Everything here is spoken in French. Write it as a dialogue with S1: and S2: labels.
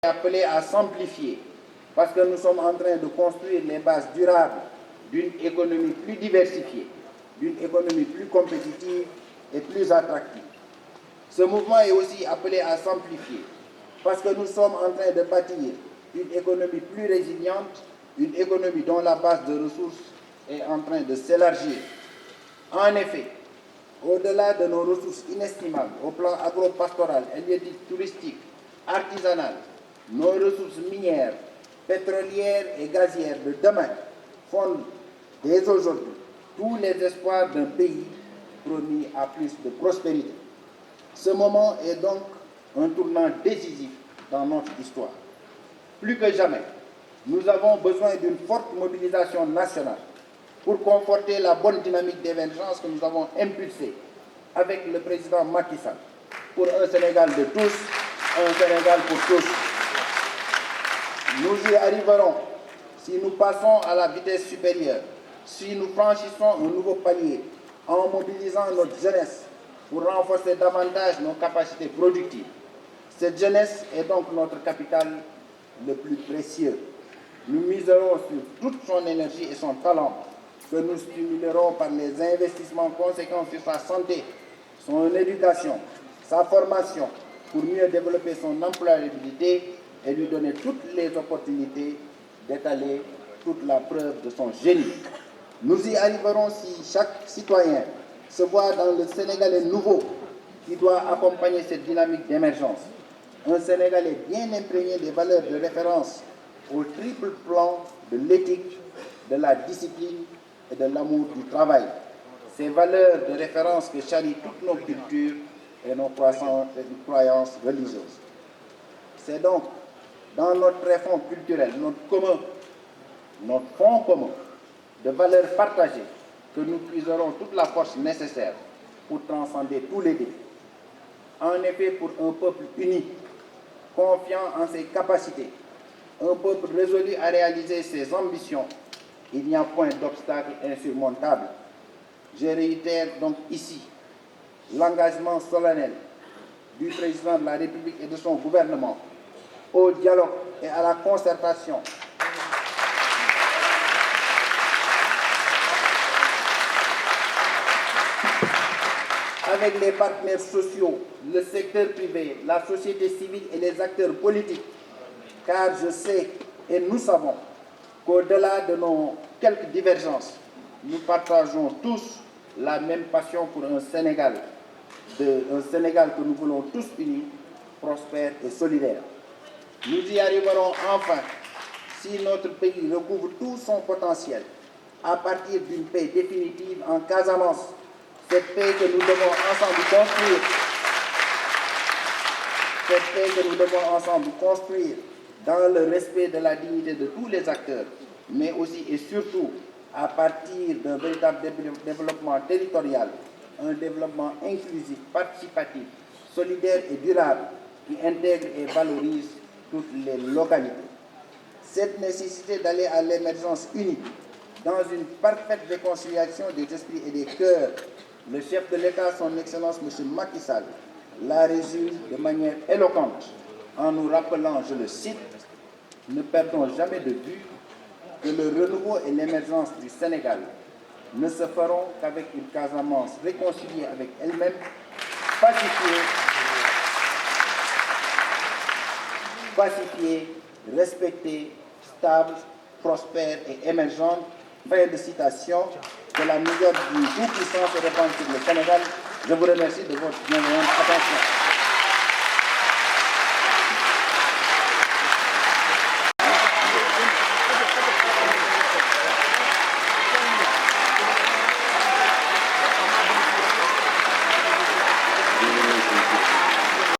S1: appelé à s'amplifier parce que nous sommes en train de construire les bases durables d'une économie plus diversifiée, d'une économie plus compétitive et plus attractive. Ce mouvement est aussi appelé à s'amplifier parce que nous sommes en train de bâtir une économie plus résiliente, une économie dont la base de ressources est en train de s'élargir. En effet, au-delà de nos ressources inestimables au plan agro-pastoral, halieutique, touristique, artisanal, nos ressources minières, pétrolières et gazières de demain fondent dès aujourd'hui tous les espoirs d'un pays promis à plus de prospérité. Ce moment est donc un tournant décisif dans notre histoire. Plus que jamais, nous avons besoin d'une forte mobilisation nationale pour conforter la bonne dynamique d'émergence que nous avons impulsée avec le président Macky Sall pour un Sénégal de tous, un Sénégal pour tous. Nous y arriverons si nous passons à la vitesse supérieure, si nous franchissons un nouveau palier en mobilisant notre jeunesse pour renforcer davantage nos capacités productives. Cette jeunesse est donc notre capital le plus précieux. Nous miserons sur toute son énergie et son talent, que nous stimulerons par les investissements conséquents sur sa santé, son éducation, sa formation, pour mieux développer son employabilité et lui donner toutes les opportunités d'étaler toute la preuve de son génie. Nous y arriverons si chaque citoyen se voit dans le Sénégalais nouveau qui doit accompagner cette dynamique d'émergence. Un Sénégalais bien imprégné des valeurs de référence au triple plan de l'éthique, de la discipline et de l'amour du travail. Ces valeurs de référence que charrient toutes nos cultures et nos croyances religieuses. C'est donc dans notre tréfonds culturel, notre fond commun de valeurs partagées que nous puiserons toute la force nécessaire pour transcender tous les défis. En effet, pour un peuple uni, confiant en ses capacités, un peuple résolu à réaliser ses ambitions, il n'y a point d'obstacle insurmontable. Je réitère donc ici l'engagement solennel du président de la République et de son gouvernement au dialogue et à la concertation avec les partenaires sociaux, le secteur privé, la société civile et les acteurs politiques, car je sais et nous savons qu'au-delà de nos quelques divergences, nous partageons tous la même passion pour un Sénégal que nous voulons tous unis, prospère et solidaire. Nous y arriverons enfin si notre pays recouvre tout son potentiel à partir d'une paix définitive en Casamance, cette paix que nous devons ensemble construire, cette paix que nous devons ensemble construire dans le respect de la dignité de tous les acteurs, mais aussi et surtout à partir d'un véritable développement territorial, un développement inclusif, participatif, solidaire et durable qui intègre et valorise toutes les localités. Cette nécessité d'aller à l'émergence unique dans une parfaite réconciliation des esprits et des cœurs, le chef de l'État, son Excellence M. Macky Sall, l'a résumé de manière éloquente en nous rappelant, je le cite, « Ne perdons jamais de vue que le renouveau et l'émergence du Sénégal ne se feront qu'avec une Casamance réconciliée avec elle-même, pacifiée, respectée, stable, prospère et émergente. » Fin de citation. Que la misère du Tout-Puissant se répande sur le Sénégal. Je vous remercie de votre bienveillante attention.